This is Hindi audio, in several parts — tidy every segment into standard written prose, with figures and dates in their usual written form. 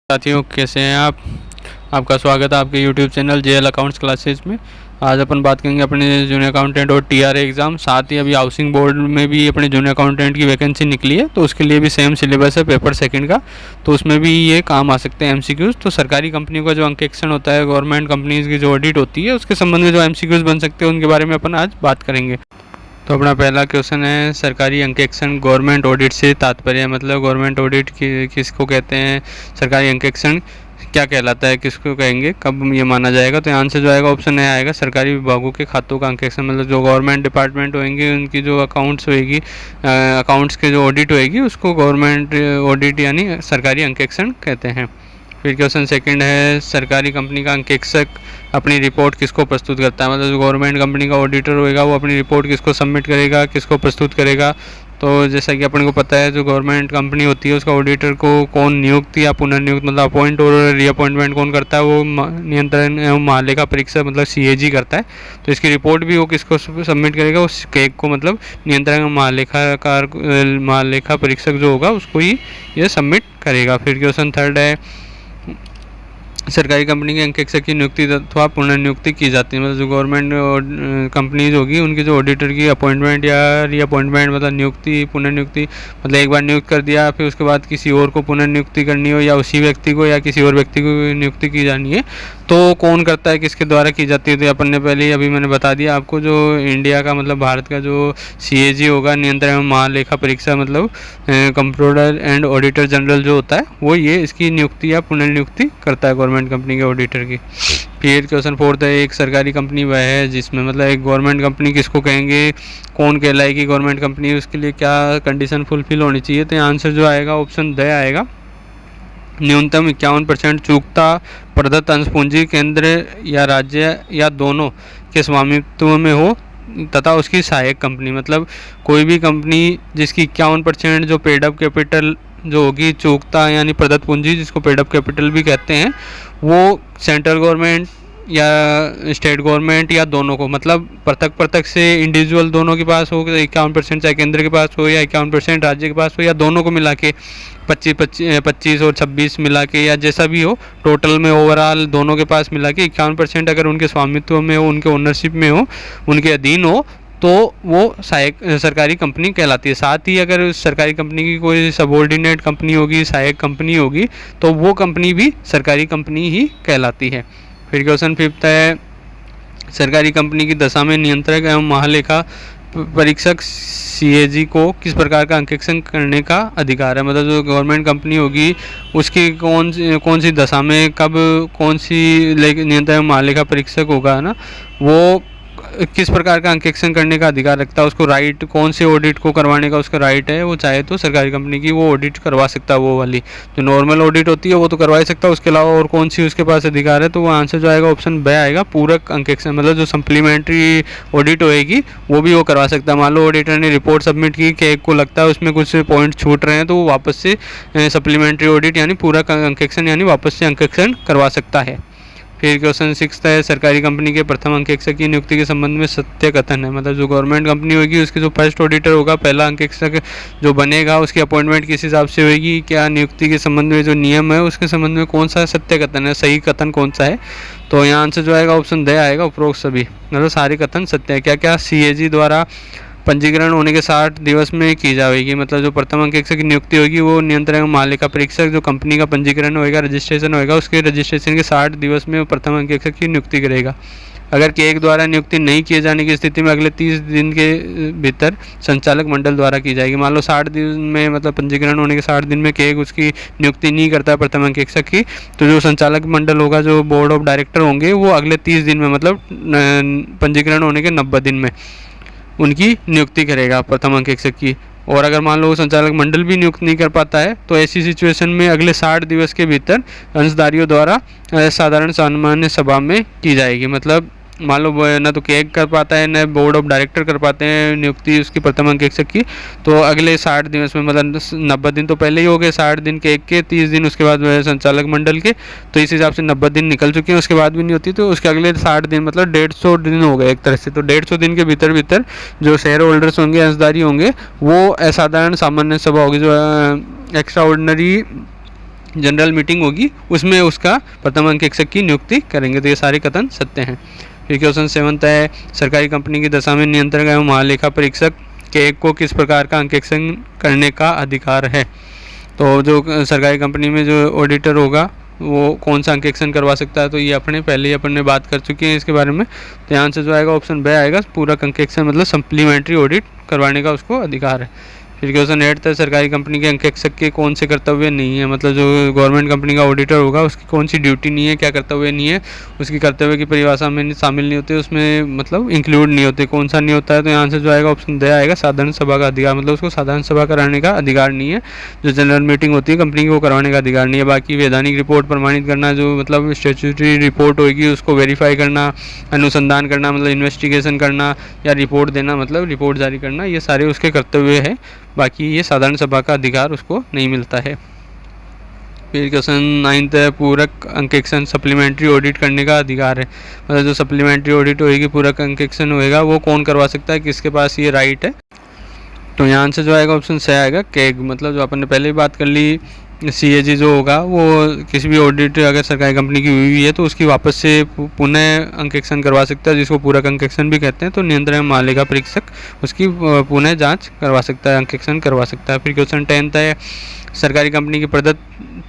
साथियों, कैसे हैं आप। आपका स्वागत है आपके YouTube channel JL accounts classes में। आज अपन बात करेंगे अपने जूनियर अकाउंटेंट और टीआरए एग्ज़ाम। साथ ही अभी हाउसिंग बोर्ड में भी अपने जूनियर अकाउंटेंट की वैकेंसी निकली है, तो उसके लिए भी सेम सिलेबस है पेपर सेकंड का, तो उसमें भी ये काम आ सकते हैं एमसीक्यूज़। तो सरकारी कंपनियों का जो अंकेक्षण होता है, गवर्नमेंट कंपनीज़ की जो ऑडिट होती है, उसके संबंध में जो एमसीक्यूज़ बन सकते हैं उनके बारे में अपन आज बात करेंगे। तो अपना पहला क्वेश्चन है, सरकारी अंकेक्षण गवर्नमेंट ऑडिट से तात्पर्य, मतलब गवर्नमेंट ऑडिट किसको कहते हैं, सरकारी अंकेक्षण क्या कहलाता है, किसको कहेंगे, कब ये माना जाएगा। तो आंसर जो आएगा ऑप्शन ए आएगा, सरकारी विभागों के खातों का अंकेक्षण, मतलब जो गवर्नमेंट डिपार्टमेंट होंगे उनकी जो अकाउंट्स होएगी, अकाउंट्स के जो ऑडिट होएगी उसको गवर्नमेंट ऑडिट यानी सरकारी अंकेक्षण कहते हैं। फिर क्वेश्चन सेकंड है, सरकारी कंपनी का अंकेक्षक अपनी रिपोर्ट किसको प्रस्तुत करता है, मतलब जो गवर्नमेंट कंपनी का ऑडिटर होएगा वो अपनी रिपोर्ट किसको सबमिट करेगा, किसको प्रस्तुत करेगा। तो जैसा कि अपन को पता है, जो गवर्नमेंट कंपनी होती है उसका ऑडिटर को कौन नियुक्त या पुनर्नियुक्त, मतलब अपॉइंट और रीअपॉइंटमेंट कौन करता है, वो नियंत्रण एवं महालेखा परीक्षक मतलब सीएजी करता है। तो इसकी रिपोर्ट भी वो किसको सबमिट करेगा, उस केक को, मतलब नियंत्रण महालेखा परीक्षक जो होगा उसको ही ये सबमिट करेगा। फिर क्वेश्चन थर्ड है, सरकारी कंपनी के अंकेक्षक की नियुक्ति अथवा पुनर्नियुक्ति की जाती है, मतलब जो गवर्नमेंट कंपनीज होगी उनकी जो ऑडिटर की अपॉइंटमेंट या रीअपॉइंटमेंट, मतलब नियुक्ति पुनर्नियुक्ति, मतलब एक बार नियुक्त कर दिया फिर उसके बाद किसी और को पुनर्नियुक्ति करनी हो, या उसी व्यक्ति को या किसी और व्यक्ति को नियुक्ति की जानी है, तो कौन करता है, किसके द्वारा की जाती है। तो अपन ने पहले ही अभी मैंने बता दिया आपको, जो इंडिया का मतलब भारत का जो सीएजी होगा, नियंत्रण एवं महालेखा परीक्षा, मतलब कंप्ट्रोलर एंड ऑडिटर जनरल जो होता है वो ये इसकी नियुक्ति या पुनर्नियुक्ति करता है गवर्नमेंट कंपनी के ऑडिटर की। फिर क्वेश्चन फोर्थ है, एक सरकारी कंपनी वह है जिसमें, मतलब एक गवर्नमेंट कंपनी किसको कहेंगे, कौन कहलाएगी गवर्नमेंट कंपनी, उसके लिए क्या कंडीशन फुलफिल होनी चाहिए। तो आंसर जो आएगा ऑप्शन द आएगा, न्यूनतम 51% चूकता प्रदत्त अंश पूंजी केंद्र या राज्य या दोनों के स्वामित्व में हो तथा उसकी सहायक कंपनी, मतलब कोई भी कंपनी जिसकी 51% जो पेड अप कैपिटल जो होगी, चूकता यानी प्रदत्त पूंजी जिसको पेड अप कैपिटल भी कहते हैं, वो सेंट्रल गवर्नमेंट या स्टेट गवर्नमेंट या दोनों को, मतलब पृथक से इंडिविजुअल दोनों के पास हो, 51% चाहे केंद्र के पास हो या 51% राज्य के पास हो, या दोनों को मिला के 25 और 26 मिला के, या जैसा भी हो, टोटल में ओवरऑल दोनों के पास मिला के 51% अगर उनके स्वामित्व में हो, उनके ओनरशिप में हो, उनके अधीन हो, तो वो सहायक सरकारी कंपनी कहलाती है। साथ ही अगर उस सरकारी कंपनी की कोई सबऑर्डिनेट कंपनी होगी, सहायक कंपनी होगी, तो वो कंपनी भी सरकारी कंपनी ही कहलाती है। फिर क्वेश्चन फिफ्थ है, सरकारी कंपनी की दशा में नियंत्रक एवं महालेखा परीक्षक सीएजी को किस प्रकार का अंकेक्षण करने का अधिकार है, मतलब जो गवर्नमेंट कंपनी होगी उसकी कौन सी दशा में कब कौन सी नियंत्रक महालेखा परीक्षक होगा ना, वो किस प्रकार का अंकेक्षण करने का अधिकार रखता है, उसको राइट कौन से ऑडिट को करवाने का उसका राइट है, वो चाहे तो सरकारी कंपनी की वो ऑडिट करवा सकता है, वो वाली जो नॉर्मल ऑडिट होती है वो तो करवा ही सकता है, उसके अलावा और कौन सी उसके पास अधिकार है। तो वो आंसर जो आएगा ऑप्शन बी आएगा, पूरक अंकेक्षण, मतलब जो सप्लीमेंट्री ऑडिट होएगी वो भी वो करवा सकता है। मान लो ऑडिटर ने रिपोर्ट सबमिट की कि एक को लगता है उसमें कुछ पॉइंट छूट रहे हैं, तो वो वापस से सप्लीमेंट्री ऑडिट यानी पूरक अंकेक्षण यानी वापस से अंकेक्षण करवा सकता है। फिर क्वेश्चन सिक्स्थ है, सरकारी कंपनी के प्रथम अंकेक्षक की नियुक्ति के संबंध में सत्य कथन है, मतलब जो गवर्नमेंट कंपनी होगी उसकी जो फर्स्ट ऑडिटर होगा, पहला अंकेक्षक जो बनेगा, उसकी अपॉइंटमेंट किस हिसाब से होगी, क्या नियुक्ति के संबंध में जो नियम है उसके संबंध में कौन सा सत्य कथन है, सही कथन कौन सा है। तो यहाँ आंसर जो आएगा ऑप्शन द आएगा, उपरोक्त सभी, मतलब सारे कथन सत्य है। क्या क्या सीएजी द्वारा पंजीकरण होने के 60 दिवस में की जाएगी, मतलब जो प्रथम अंकेक्षक की नियुक्ति होगी वो नियंत्रक महालेखा परीक्षक जो कंपनी का पंजीकरण होएगा, रजिस्ट्रेशन होएगा, उसके रजिस्ट्रेशन के 60 दिवस में वो प्रथम अंकेक्षक की नियुक्ति करेगा। अगर केक द्वारा नियुक्ति नहीं किए जाने की स्थिति में अगले 30 दिन के भीतर संचालक मंडल द्वारा की जाएगी। मान लो 60 दिन में, मतलब पंजीकरण होने के 60 दिन में केक उसकी नियुक्ति नहीं करता है प्रथम अंकेक्षक की, तो जो संचालक मंडल होगा, जो बोर्ड ऑफ डायरेक्टर होंगे, वो अगले 30 दिन में, मतलब पंजीकरण होने के 90 दिन में उनकी नियुक्ति करेगा प्रथम अंकेक्षक की। और अगर मान लो संचालक मंडल भी नियुक्त नहीं कर पाता है, तो ऐसी सिचुएशन में अगले 60 दिवस के भीतर अंशधारियों द्वारा साधारण सामान्य सभा में की जाएगी, मतलब मान लो ना तो केक कर पाता है ना बोर्ड ऑफ डायरेक्टर कर पाते हैं नियुक्ति उसकी प्रथम अंकेक्षक की, तो अगले 60 दिवस में, मतलब 90 दिन तो पहले ही हो गए, 60 दिन केक के, 30 दिन उसके बाद संचालक मंडल के, तो इस हिसाब से 90 दिन निकल चुके हैं, उसके बाद भी नहीं होती, तो उसके अगले 60 दिन मतलब 150 दिन हो गए एक तरह से। तो 150 दिन के भीतर जो शेयर होल्डर्स होंगे, अंशधारी होंगे, वो असाधारण सामान्य सभा होगी, जो एक्स्ट्रा ऑर्डिनरी जनरल मीटिंग होगी उसमें उसका प्रथम अंकेक्षक की नियुक्ति करेंगे। तो ये सारे कथन सत्य हैं। फिर क्वेश्चन 7 है, सरकारी कंपनी की दशा में नियंत्रक एवं महालेखा परीक्षक के को किस प्रकार का अंकेक्षण करने का अधिकार है। तो जो सरकारी कंपनी में जो ऑडिटर होगा वो कौन सा अंकेक्षण करवा सकता है, तो ये पहले ही बात कर चुके हैं इसके बारे में। तो यहाँ से जो आएगा ऑप्शन बी आएगा, पूरक अंकेक्षण मतलब सप्लीमेंट्री ऑडिट करवाने का उसको अधिकार है। फिर क्वेश्चन 8 था, सरकारी कंपनी के अंकेक्षक के कौन से कर्तव्य नहीं है, मतलब जो गवर्नमेंट कंपनी का ऑडिटर होगा उसकी कौन सी ड्यूटी नहीं है, क्या कर्तव्य नहीं है, उसकी कर्तव्य की परिभाषा में शामिल नहीं होते, उसमें मतलब इंक्लूड नहीं होते, कौन सा नहीं होता है। तो यहाँ से जो आएगा ऑप्शन द आएगा, साधारण सभा का अधिकार, मतलब उसको साधारण सभा कराने का अधिकार नहीं है। जो जनरल मीटिंग होती है कंपनी की वो करवाने का अधिकार नहीं है। बाकी वैधानिक रिपोर्ट प्रमाणित करना, जो मतलब स्टैट्यूटरी रिपोर्ट होगी उसको वेरीफाई करना, अनुसंधान करना मतलब इन्वेस्टिगेशन करना, या रिपोर्ट देना मतलब रिपोर्ट जारी करना, ये सारे उसके कर्तव्य है। बाकी ये साधारण सभा का अधिकार उसको नहीं मिलता है। फिर क्वेश्चन 9 है, पूरक अंकेक्षण सप्लीमेंट्री ऑडिट करने का अधिकार है, मतलब जो सप्लीमेंट्री ऑडिट होगी पूरक अंकेक्षण होएगा वो कौन करवा सकता है, किसके पास ये राइट है। तो यहाँ से जो आएगा ऑप्शन सही आएगा, केग, मतलब जो अपन ने पहले ही बात कर ली CAG जो होगा वो किसी भी ऑडिट अगर सरकारी कंपनी की हुई है तो उसकी वापस से पुनः अंकेक्षण करवा सकता है, जिसको पूरक अंकेक्षण भी कहते हैं। तो नियंत्रक महालेखा परीक्षक उसकी पुनः जांच करवा सकता है, अंकेक्षण करवा सकता है। फिर क्वेश्चन 10 है, सरकारी कंपनी की प्रदत्त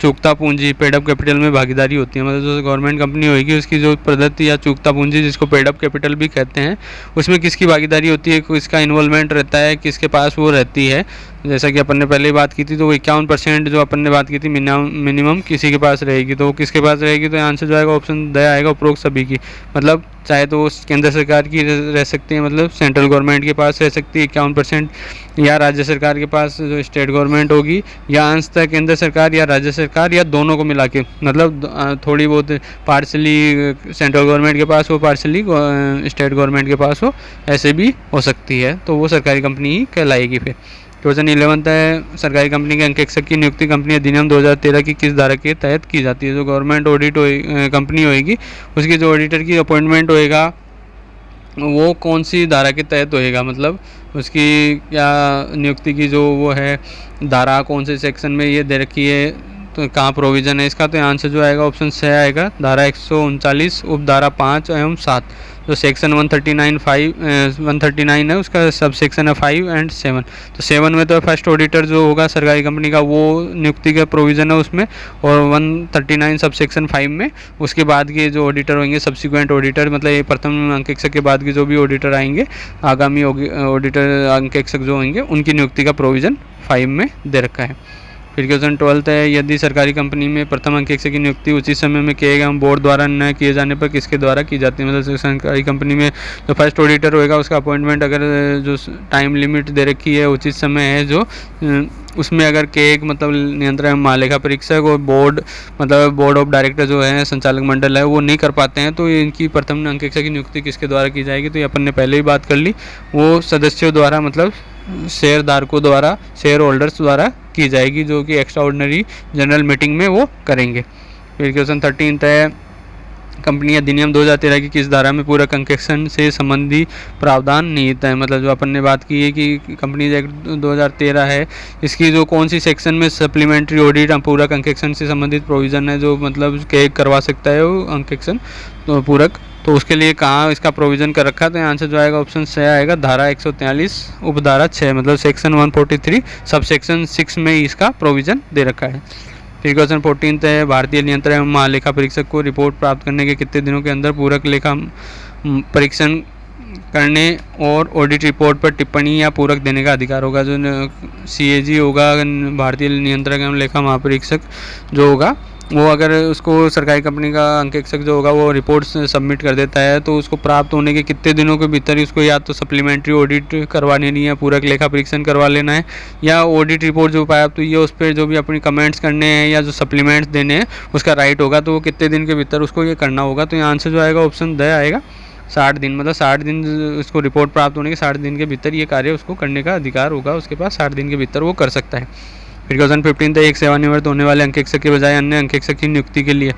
चूकता पूंजी पेड अप कैपिटल में भागीदारी होती है, मतलब जो गवर्नमेंट कंपनी होगी उसकी जो प्रदत्त या चूकता पूंजी जिसको पेड अप कैपिटल भी कहते हैं, उसमें किसकी भागीदारी होती है, किसका इन्वॉल्वमेंट रहता है, किसके पास वो रहती है। जैसा कि अपन ने पहले ही बात की थी, तो 51% जो अपन ने बात की थी मिनिमम किसी के पास रहेगी, तो किसके पास रहेगी। तो आंसर जो आएगा ऑप्शन द आएगा, उपरोक्त सभी की, मतलब चाहे तो केंद्र सरकार की रह सकती है, मतलब सेंट्रल गवर्नमेंट के पास रह सकती है 51%, या राज्य सरकार के पास जो स्टेट गवर्नमेंट होगी, या अंशतः केंद्र सरकार या राज्य सरकार, या दोनों को मिला के, मतलब थोड़ी बहुत पार्शली सेंट्रल गवर्नमेंट के पास हो, पार्शली स्टेट गवर्नमेंट के पास हो, ऐसे भी हो सकती है। तो वो सरकारी कंपनी ही कहलाएगी। फिर क्वेश्चन 11 है, सरकारी कंपनी के अंकेक्षक की नियुक्ति कंपनी अधिनियम 2013 की किस धारा के तहत की जाती है। जो गवर्नमेंट ऑडिट कंपनी होएगी उसकी जो ऑडिटर की अपॉइंटमेंट होएगा वो कौन सी धारा के तहत होएगा, मतलब उसकी क्या नियुक्ति की जो वो है धारा कौन से सेक्शन में ये दे रखी है, तो कहाँ प्रोविज़न है इसका। तो आंसर जो आएगा ऑप्शन सही आएगा, धारा 139 उपधारा 5 एवं 7, जो सेक्शन 139 है उसका सब सेक्शन है 5 एंड 7। तो 7 में तो फर्स्ट ऑडिटर जो होगा सरकारी कंपनी का वो नियुक्ति का प्रोविज़न है उसमें, और 139 सब सेक्शन 5 में उसके बाद के जो ऑडिटर होंगे सब्सिक्वेंट ऑडिटर, मतलब ये प्रथम अंकेक्षक के बाद के जो भी ऑडिटर आएंगे आगामी ऑडिटर अंकेक्षक जो होंगे उनकी नियुक्ति का प्रोविज़न 5 में दे रखा है। फिर क्वेश्चन 12 है, यदि सरकारी कंपनी में प्रथम अंकेक्षक की नियुक्ति उचित समय में किए गए बोर्ड द्वारा न किए जाने पर किसके द्वारा की जाती है। मतलब सरकारी कंपनी में जो फर्स्ट ऑडिटर होएगा उसका अपॉइंटमेंट अगर जो टाइम लिमिट दे रखी है उचित समय है जो उसमें अगर केग मतलब नियंत्रक महालेखा परीक्षक और बोर्ड मतलब बोर्ड ऑफ डायरेक्टर जो है संचालक मंडल है वो नहीं कर पाते हैं, तो इनकी प्रथम अंकेक्षक की नियुक्ति किसके द्वारा की जाएगी। तो ये अपन ने पहले ही बात कर ली, वो सदस्यों द्वारा मतलब शेयर धारकों द्वारा शेयर होल्डर्स द्वारा की जाएगी, जो कि एक्स्ट्रा ऑर्डिनरी जनरल मीटिंग में वो करेंगे। फिर क्वेश्चन 13 है, कंपनी अधिनियम 2013 की किस धारा में पूरक अंकेक्षण से संबंधी प्रावधान निहित है। मतलब जो अपन ने बात की है कि कंपनीज एक्ट 2013 है, इसकी जो कौन सी सेक्शन में सप्लीमेंट्री ऑडिट पूरक अंकेक्षण से संबंधित प्रोविज़न है, जो मतलब के करवा सकता है वो अंकेक्षण तो पूरक, तो उसके लिए कहाँ इसका प्रोविज़न कर रखा है। तो आंसर जो आएगा ऑप्शन सही आएगा, धारा 143 उपधारा 6 मतलब सेक्शन 143 सब सेक्शन 6 में इसका प्रोविज़न दे रखा है। फिर क्वेश्चन 14 है, भारतीय नियंत्रक एवं महालेखा परीक्षक को रिपोर्ट प्राप्त करने के कितने दिनों के अंदर पूरक लेखा परीक्षण करने और ऑडिट रिपोर्ट पर टिप्पणी या पूरक देने का अधिकार होगा। जो CAG होगा भारतीय नियंत्रक एवं लेखा महापरीक्षक जो होगा वो अगर उसको सरकारी कंपनी का अंकेक्षक जो होगा वो रिपोर्ट सबमिट कर देता है तो उसको प्राप्त होने के कितने दिनों के भीतर ही उसको या तो सप्लीमेंट्री ऑडिट करवा लेनी है, पूरक लेखा परीक्षण करवा लेना है, या ऑडिट रिपोर्ट जो प्राप्त हुई है उस पर जो भी अपनी कमेंट्स करने हैं या जो सप्लीमेंट्स देने हैं उसका राइट होगा, तो वो कितने दिन के भीतर उसको ये करना होगा। तो यहाँ आंसर जो आएगा ऑप्शन द आएगा 60 दिन, मतलब 60 दिन उसको रिपोर्ट प्राप्त होने के 60 दिन के भीतर ये कार्य उसको करने का अधिकार होगा, उसके पास 60 दिन के भीतर वो कर सकता है। फिर क्वेश्चन 15 एक सेवानिवृत्त होने वाले अंकेक्षक के बजाय अन्य अंकेक्षक की नियुक्ति के लिए,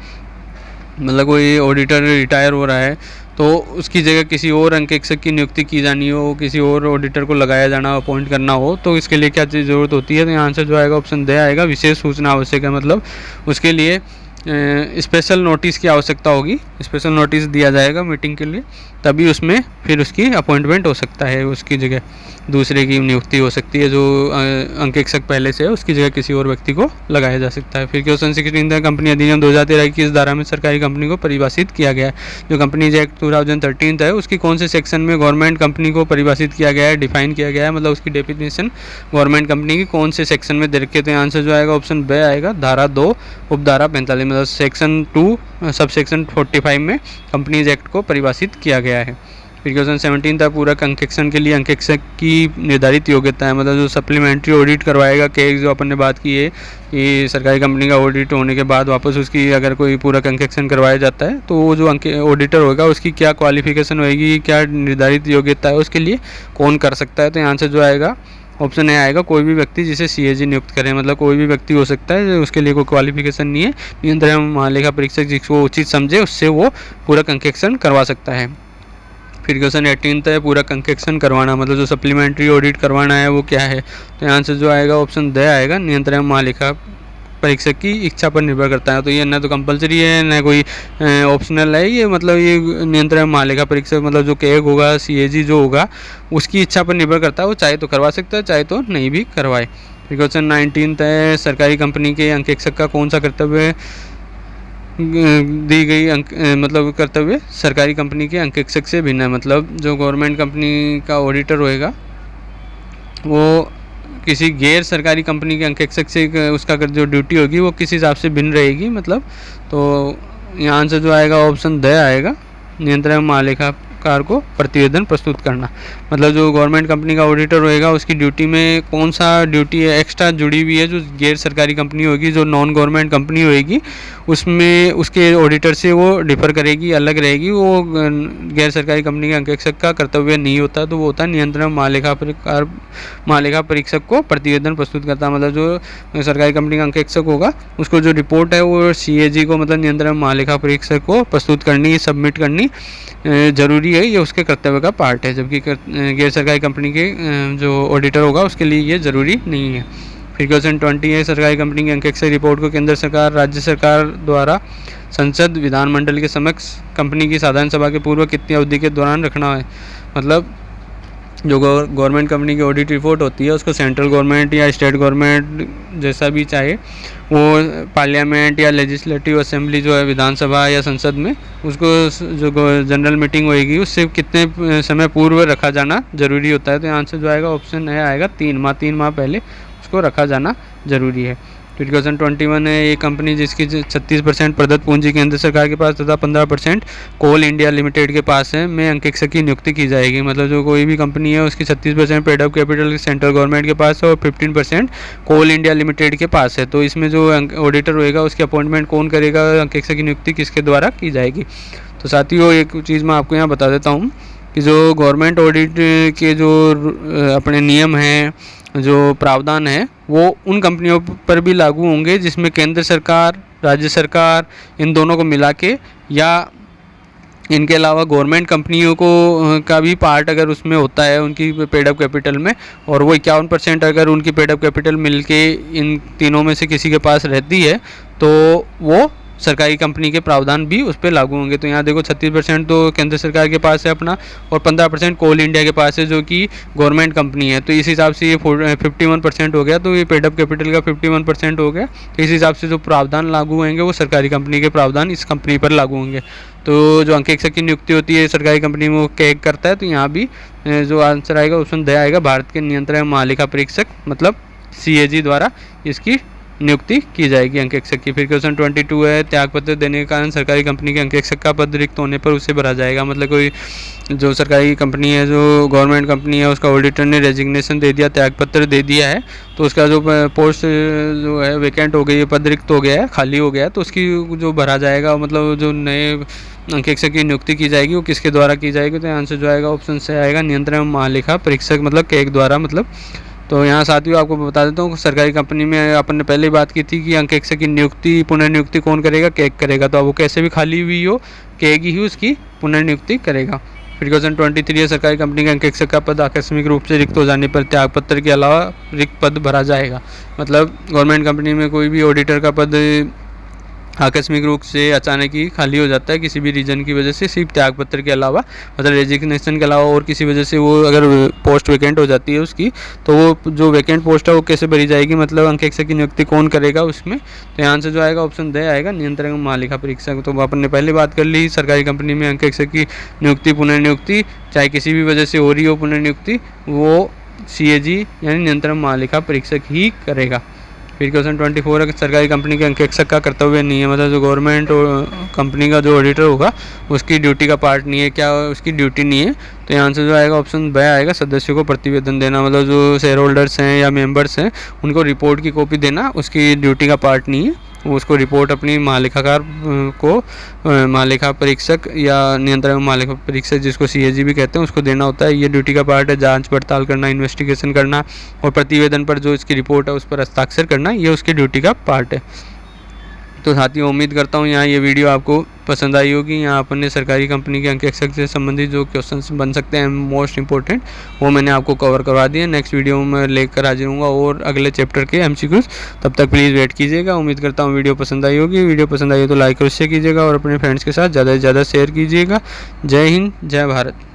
मतलब कोई ऑडिटर रिटायर हो रहा है तो उसकी जगह किसी और अंकेक्षक की नियुक्ति की जानी हो, किसी और ऑडिटर को लगाया जाना, अपॉइंट करना हो, तो इसके लिए क्या चीज़ ज़रूरत होती है? तो यहाँ आंसर जो आएगा ऑप्शन दे आएगा, विशेष सूचना आवश्यक है। मतलब उसके लिए स्पेशल नोटिस की आवश्यकता होगी, स्पेशल नोटिस दिया जाएगा मीटिंग के लिए, तभी उसमें फिर उसकी अपॉइंटमेंट हो सकता है, उसकी जगह दूसरे की नियुक्ति हो सकती है। जो अंकेक्षक पहले से है उसकी जगह किसी और व्यक्ति को लगाया जा सकता है। फिर क्वेश्चन 16 है, कंपनी अधिनियम 2013 की इस धारा में सरकारी कंपनी को परिभाषित किया गया है। जो कंपनीज एक्ट 2013 है उसकी कौन से सेक्शन में गवर्नमेंट कंपनी को परिभाषित किया गया है, डिफाइन किया गया है, मतलब उसकी डेफिनेशन गवर्नमेंट कंपनी की कौन से सेक्शन में दे रखे हैं? तो आंसर जो आएगा ऑप्शन बी आएगा, धारा 2 उपधारा 45, मतलब सेक्शन 2 सब सेक्शन 45 में कंपनीज एक्ट को परिभाषित किया गया है। फिर क्वेश्चन 17 था, पूरक अंकेक्षण के लिए अंकेक्षक की निर्धारित योग्यता है, मतलब जो सप्लीमेंट्री ऑडिट करवाएगा के जो अपन ने बात की है कि सरकारी कंपनी का ऑडिट होने के बाद वापस उसकी अगर कोई पूरक अंकेक्षण करवाया जाता है तो वो जो ऑडिटर होगा उसकी क्या क्वालिफिकेशन होगी, क्या निर्धारित योग्यता है, उसके लिए कौन कर सकता है? तो आंसर जो आएगा ऑप्शन ए आएगा, कोई भी व्यक्ति जिसे सीएजी नियुक्त करे, मतलब कोई भी व्यक्ति हो सकता है, उसके लिए कोई क्वालिफिकेशन नहीं है, नियंत्रण महालेखा परीक्षक जिसको उचित समझे उससे वो पूरक अंकेक्षण करवा सकता है। फिर क्वेश्चन 18 है, पूरक अंकेक्षण करवाना, मतलब जो सप्लीमेंट्री ऑडिट करवाना है वो क्या है? तो आंसर जो आएगा ऑप्शन द आएगा, नियंत्रण महालेखा परीक्षक की इच्छा पर निर्भर करता है। तो ये ना तो कंपलसरी है ना कोई ऑप्शनल है, ये मतलब ये नियंत्रण महालेखा परीक्षक मतलब जो केग होगा, सीएजी जो होगा उसकी इच्छा पर निर्भर करता है, वो चाहे तो करवा सकता है चाहे तो नहीं भी करवाए। फिर क्वेश्चन 19 है, सरकारी कंपनी के अंकेक्षक का कौन सा कर्तव्य दी गई मतलब कर्तव्य सरकारी कंपनी के अंकेक्षक से भिन्न है? मतलब जो गवर्नमेंट कंपनी का ऑडिटर होएगा वो किसी गैर सरकारी कंपनी के अंकेक्षक से उसका जो ड्यूटी होगी वो किस हिसाब से भिन्न रहेगी, मतलब तो यहाँ आंसर जो आएगा ऑप्शन द आएगा, नियंत्रण महालेखाकार को प्रतिवेदन प्रस्तुत करना। मतलब जो गवर्नमेंट कंपनी का ऑडिटर होएगा उसकी ड्यूटी में कौन सा ड्यूटी है एक्स्ट्रा जुड़ी हुई है, जो गैर सरकारी कंपनी होगी, जो नॉन गवर्नमेंट कंपनी होएगी उसमें उसके ऑडिटर से वो डिफर करेगी, अलग रहेगी, वो गैर सरकारी कंपनी के अंकेक्षक का कर्तव्य नहीं होता, तो वो होता है नियंत्रण महालेखा परीक्षक को प्रतिवेदन प्रस्तुत करता है। मतलब जो सरकारी कंपनी का अंकेक्षक होगा उसको जो रिपोर्ट है वो सीएजी को मतलब नियंत्रण महालेखा परीक्षक को प्रस्तुत करनी, सबमिट करनी जरूरी है, ये उसके कर्तव्य का पार्ट है, जबकि गैर सरकारी कंपनी के जो ऑडिटर होगा उसके लिए ये ज़रूरी नहीं है। फिर क्वेश्चन 20 है, सरकारी कंपनी की अंकेक्षक रिपोर्ट को केंद्र सरकार राज्य सरकार द्वारा संसद विधानमंडल के समक्ष कंपनी की साधारण सभा के पूर्व कितनी अवधि के दौरान रखना है? मतलब जो गवर्नमेंट कंपनी की ऑडिट रिपोर्ट होती है उसको सेंट्रल गवर्नमेंट या स्टेट गवर्नमेंट जैसा भी चाहे वो पार्लियामेंट या लेजिस्लेटिव असेंबली जो है विधानसभा या संसद में उसको जो जनरल मीटिंग होएगी उससे कितने समय पूर्व रखा जाना जरूरी होता है? तो आंसर जो आएगा ऑप्शन ए आएगा, 3 माह पहले उसको रखा जाना जरूरी है। फिर क्वेश्चन 21 है, ये कंपनी जिसकी 36% प्रदत्त पूंजी केंद्र सरकार के पास तथा 15% कोल इंडिया लिमिटेड के पास है में अंकेक्षक की नियुक्ति की जाएगी। मतलब जो कोई भी कंपनी है उसकी 36% paid up capital central government के पास है और 15% कोल इंडिया लिमिटेड के पास है, तो इसमें जो ऑडिटर होएगा उसकी अपॉइंटमेंट कौन करेगा, अंकेक्षक की नियुक्ति किसके द्वारा की जाएगी? तो साथियों एक चीज़ मैं आपको यहाँ बता देता हूँ कि जो गवर्नमेंट ऑडिट के जो अपने नियम हैं, जो प्रावधान है वो उन कंपनियों पर भी लागू होंगे जिसमें केंद्र सरकार, राज्य सरकार इन दोनों को मिला के या इनके अलावा गवर्नमेंट कंपनियों को का भी पार्ट अगर उसमें होता है उनकी पेड अप कैपिटल में, और वो 51% अगर उनकी पेड अप कैपिटल मिलके इन तीनों में से किसी के पास रहती है तो वो सरकारी कंपनी के प्रावधान भी उस पर लागू होंगे। तो यहाँ देखो 36% तो केंद्र सरकार के पास है अपना और 15% कोल इंडिया के पास है जो कि गवर्नमेंट कंपनी है, तो इस हिसाब से ये 51% हो गया, तो ये पेड अप कैपिटल का 51% हो गया। तो इस हिसाब से जो प्रावधान लागू होंगे वो सरकारी कंपनी के प्रावधान इस कंपनी पर लागू होंगे। तो जो अंकेक्षक की नियुक्ति होती है सरकारी कंपनी में वो कैग करता है, तो यहाँ भी जो आंसर आएगा ऑप्शन द आएगा, भारत के नियंत्रण महालेखा परीक्षक मतलब सीएजी द्वारा इसकी नियुक्ति की जाएगी अंकेक्षक की। फिर क्वेश्चन 22 है, त्यागपत्र देने के कारण सरकारी कंपनी के अंकेक्षक का पद रिक्त होने पर उसे भरा जाएगा। मतलब कोई जो सरकारी कंपनी है, जो गवर्नमेंट कंपनी है, उसका ऑडिटर ने रेजिग्नेशन दे दिया, त्यागपत्र दे दिया है, तो उसका जो पोस्ट जो है वैकेंट हो गई है, पद रिक्त हो गया है, खाली हो गया है, तो उसकी जो भरा जाएगा मतलब जो नए अंकेक्षक की नियुक्ति की जाएगी वो किसके द्वारा की जाएगी? तो आंसर जो आएगा ऑप्शन से आएगा, नियंत्रण महालेखा परीक्षक मतलब कैग द्वारा। मतलब तो यहाँ साथियों आपको बता देता हूँ, सरकारी कंपनी में अपन ने पहले ही बात की थी कि अंक शिक्षक की नियुक्ति पुनर्नियुक्ति कौन करेगा, कैग करेगा। तो अब वो कैसे भी खाली हुई हो, कैग ही उसकी पुनर्नियुक्ति करेगा। फिर क्वेश्चन 23 सरकारी कंपनी के अंक शिक्षक का पद आकस्मिक रूप से रिक्त हो जाने पर त्यागपत्र के अलावा रिक्त पद भरा जाएगा। मतलब गवर्नमेंट कंपनी में कोई भी ऑडिटर का पद आकस्मिक रूप से अचानक ही खाली हो जाता है किसी भी रीजन की वजह से, सिर्फ त्यागपत्र के अलावा, मतलब रेजिग्नेशन के अलावा और किसी वजह से वो अगर पोस्ट वैकेंट हो जाती है उसकी, तो वो जो वैकेंट पोस्ट है वो कैसे भरी जाएगी, मतलब अंक शिक्षक की नियुक्ति कौन करेगा उसमें। तो यहाँ से जो आएगा ऑप्शन द आएगा, नियंत्रक महालेखा परीक्षक। तो अपन ने पहले बात कर ली, सरकारी कंपनी में अंक शिक्षक की नियुक्ति पुनर्नियुक्ति चाहे किसी भी वजह से हो रही हो पुनर्नियुक्ति, वो CAG यानी नियंत्रक महालेखा परीक्षक ही करेगा। फिर क्वेश्चन 24 सरकारी कंपनी के अंक शिक्षक का कर्तव्य नहीं है, मतलब जो गवर्नमेंट कंपनी का जो ऑडिटर होगा उसकी ड्यूटी का पार्ट नहीं है, क्या उसकी ड्यूटी नहीं है। तो यहाँ से जो आएगा ऑप्शन ब आएगा, सदस्यों को प्रतिवेदन देना, मतलब जो शेयर होल्डर्स हैं या मेंबर्स हैं उनको रिपोर्ट की कॉपी देना उसकी ड्यूटी का पार्ट नहीं है। वो उसको रिपोर्ट अपनी महालेखाकार को महालेखा परीक्षक या नियंत्रक महालेखा परीक्षक जिसको CAG भी कहते हैं उसको देना होता है। ये ड्यूटी का पार्ट है, जांच पड़ताल करना, इन्वेस्टिगेशन करना और प्रतिवेदन पर जो इसकी रिपोर्ट है उस पर हस्ताक्षर करना, ये उसकी ड्यूटी का पार्ट है। तो साथियों उम्मीद करता हूँ यहाँ ये वीडियो आपको पसंद आई होगी। यहाँ अपन ने सरकारी कंपनी के अंक शिक्षक से संबंधित जो क्वेश्चंस बन सकते हैं मोस्ट इंपॉर्टेंट, वो मैंने आपको कवर करवा दिए। नेक्स्ट वीडियो में लेकर हाजिर हूँगा और अगले चैप्टर के MCQs, तब तक प्लीज़ वेट कीजिएगा। उम्मीद करता हूँ वीडियो पसंद आई होगी। वीडियो पसंद आई हो तो लाइक और शेयर कीजिएगा और अपने फ्रेंड्स के साथ ज़्यादा से ज़्यादा शेयर कीजिएगा। जय हिंद, जय भारत।